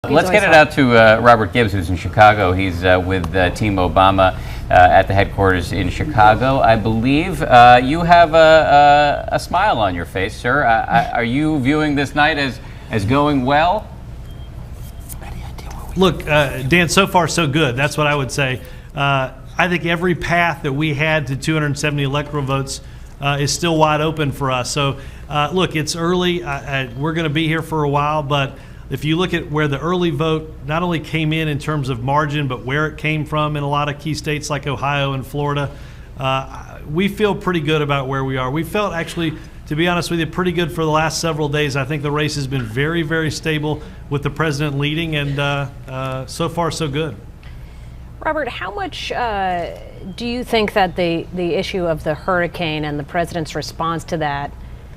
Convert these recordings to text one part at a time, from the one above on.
Let's get it out to Robert Gibbs, who's in Chicago. He's with Team Obama at the headquarters in Chicago. I believe you have a smile on your face, sir. Are you viewing this night as going well? Look, Dan, so far so good. That's what I would say. I think every path that we had to 270 electoral votes is still wide open for us. So, look, it's early. We're going to be here for a while, but if you look at where the early vote not only came in terms of margin, but where it came from in a lot of key states like Ohio and Florida, we feel pretty good about where we are. We felt actually, to be honest with you, pretty good for the last several days. I think the race has been very, very stable with the president leading, and so far so good. Robert, how much do you think that the issue of the hurricane and the president's response to that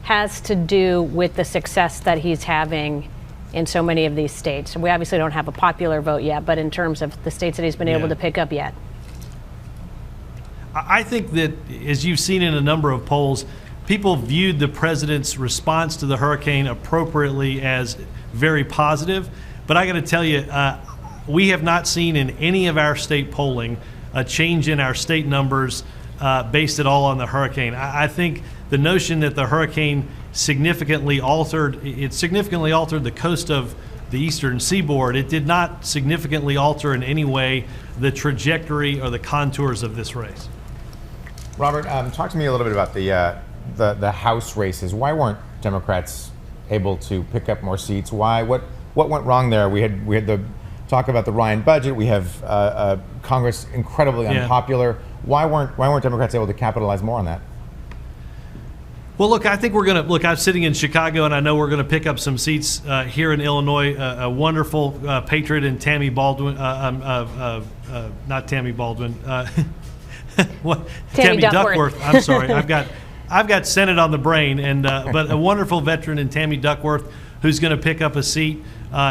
has to do with the success that he's having in so many of these states? We obviously don't have a popular vote yet, but in terms of the states that he's been able to pick up yet. I think that, as you've seen in a number of polls, people viewed the president's response to the hurricane appropriately as very positive. But I got to tell you, we have not seen in any of our state polling a change in our state numbers based at all on the hurricane. I think the notion that the hurricane significantly altered the coast of the eastern seaboard. It did not significantly alter in any way the trajectory or the contours of this race. Robert, talk to me a little bit about the House races. Why weren't Democrats able to pick up more seats? Why? What went wrong there? We had the talk about the Ryan budget. We have Congress incredibly unpopular. Why weren't Democrats able to capitalize more on that? Well, look, I think we're going to look. I'm sitting in Chicago, and I know we're going to pick up some seats here in Illinois. A wonderful patriot in Tammy Baldwin, not Tammy Baldwin, Tammy Duckworth. I'm sorry, I've got Senate on the brain, and but a wonderful veteran in Tammy Duckworth who's going to pick up a seat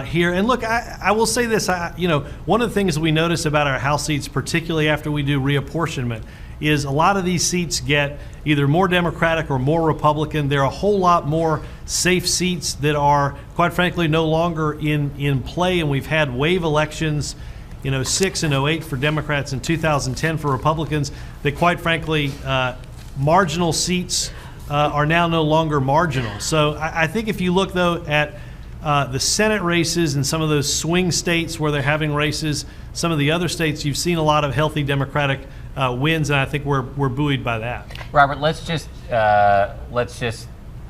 here. And look, I will say this. One of the things we notice about our House seats, particularly after we do reapportionment, is a lot of these seats get either more Democratic or more Republican. There are a whole lot more safe seats that are, quite frankly, no longer in play. And we've had wave elections in 2006 and 2008 for Democrats and 2010 for Republicans that, quite frankly, marginal seats are now no longer marginal. So I think if you look, though, at the Senate races and some of those swing states where they're having races, some of the other states, you've seen a lot of healthy Democratic wins, and I think we're buoyed by that. Robert, let's just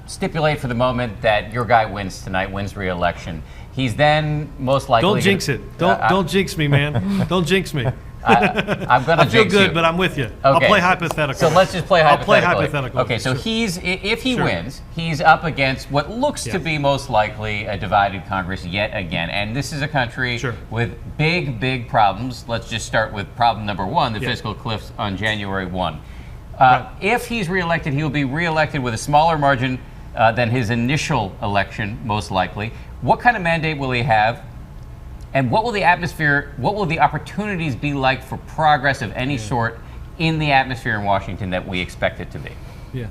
stipulate for the moment that your guy wins tonight, wins re-election. He's then most likely. Don't jinx it. Don't jinx me, man. Don't jinx me. I'm going to feel good, but I'm with you. Okay. I'll play hypothetical. So let's just play hypothetical. I'll play hypothetical. Okay, so if he wins, he's up against what looks to be most likely a divided Congress yet again. And this is a country with big problems. Let's just start with problem number one, the fiscal cliff on January 1. If he's reelected, he will be reelected with a smaller margin than his initial election, most likely. What kind of mandate will he have? And what will the atmosphere, what will the opportunities be like for progress of any sort in the atmosphere in Washington that we expect it to be? Yeah.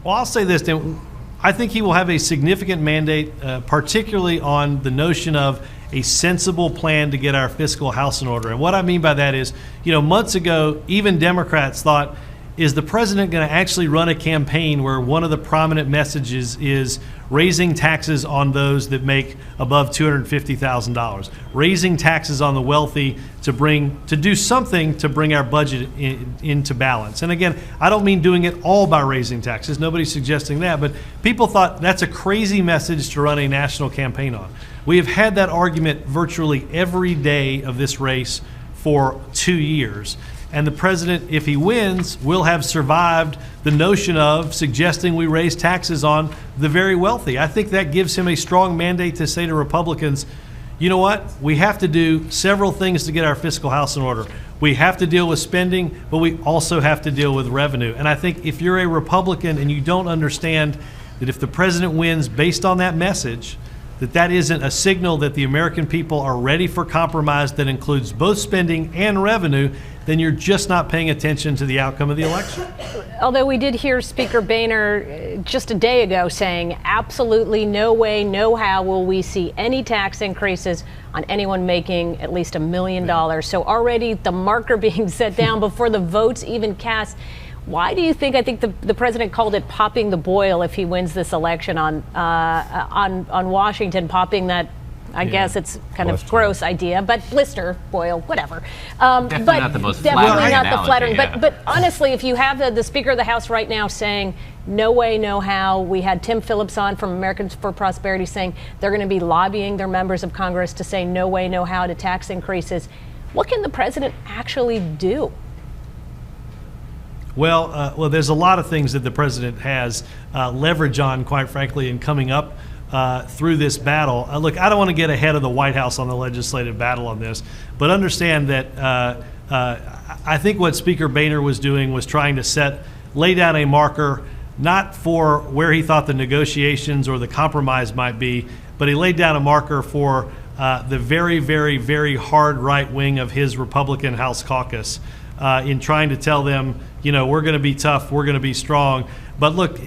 Well, I'll say this, Dan. I think he will have a significant mandate, particularly on the notion of a sensible plan to get our fiscal house in order. And what I mean by that is, months ago, even Democrats thought, is the president going to actually run a campaign where one of the prominent messages is raising taxes on those that make above $250,000, raising taxes on the wealthy to do something to bring our budget into balance? And again, I don't mean doing it all by raising taxes. Nobody's suggesting that, but people thought that's a crazy message to run a national campaign on. We have had that argument virtually every day of this race for 2 years. And the president, if he wins, will have survived the notion of suggesting we raise taxes on the very wealthy. I think that gives him a strong mandate to say to Republicans, you know what? We have to do several things to get our fiscal house in order. We have to deal with spending, but we also have to deal with revenue. And I think if you're a Republican and you don't understand that if the president wins based on that message, that isn't a signal that the American people are ready for compromise that includes both spending and revenue, then you're just not paying attention to the outcome of the election. Although we did hear Speaker Boehner just a day ago saying absolutely no way, no how will we see any tax increases on anyone making at least $1 million. So already the marker being set down before the votes even cast. Why do you think? I think the president called it popping the boil if he wins this election on Washington, popping that. I guess it's kind of gross idea, but blister, boil, whatever. Definitely not the most definitely not analogy, the flattering. yeah. But honestly, if you have the Speaker of the House right now saying no way, no how, we had Tim Phillips on from Americans for Prosperity saying they're going to be lobbying their members of Congress to say no way, no how to tax increases. What can the president actually do? Well, there's a lot of things that the president has leverage on, quite frankly, in coming up through this battle. Look, I don't want to get ahead of the White House on the legislative battle on this, but understand that I think what Speaker Boehner was doing was trying to lay down a marker, not for where he thought the negotiations or the compromise might be, but he laid down a marker for the very, very, very hard right wing of his Republican House caucus in trying to tell them, we're going to be tough, we're going to be strong. But look,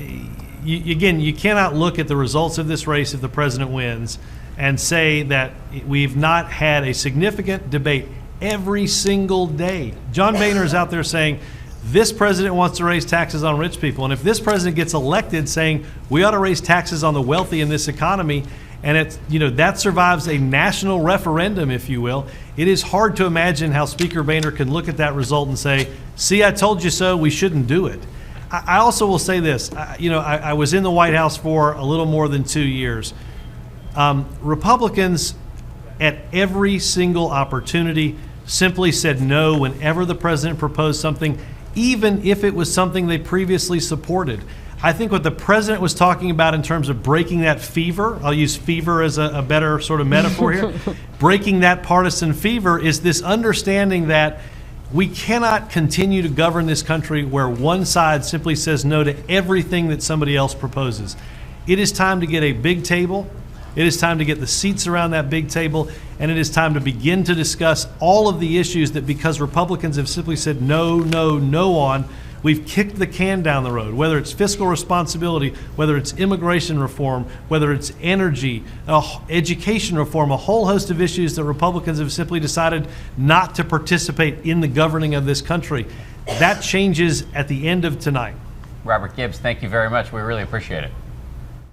you cannot look at the results of this race if the president wins and say that we've not had a significant debate every single day. John Boehner is out there saying this president wants to raise taxes on rich people. And if this president gets elected saying we ought to raise taxes on the wealthy in this economy, and that survives a national referendum, if you will, it is hard to imagine how Speaker Boehner can look at that result and say, see, I told you so, we shouldn't do it. I also will say this, I was in the White House for a little more than 2 years. Republicans at every single opportunity simply said no whenever the president proposed something, even if it was something they previously supported. I think what the president was talking about in terms of breaking that fever, I'll use fever as a better sort of metaphor here, breaking that partisan fever is this understanding that we cannot continue to govern this country where one side simply says no to everything that somebody else proposes. It is time to get a big table. It is time to get the seats around that big table, and it is time to begin to discuss all of the issues that, because Republicans have simply said no, no, no on, we've kicked the can down the road, whether it's fiscal responsibility, whether it's immigration reform, whether it's energy, education reform, a whole host of issues that Republicans have simply decided not to participate in the governing of this country. That changes at the end of tonight. Robert Gibbs, thank you very much. We really appreciate it.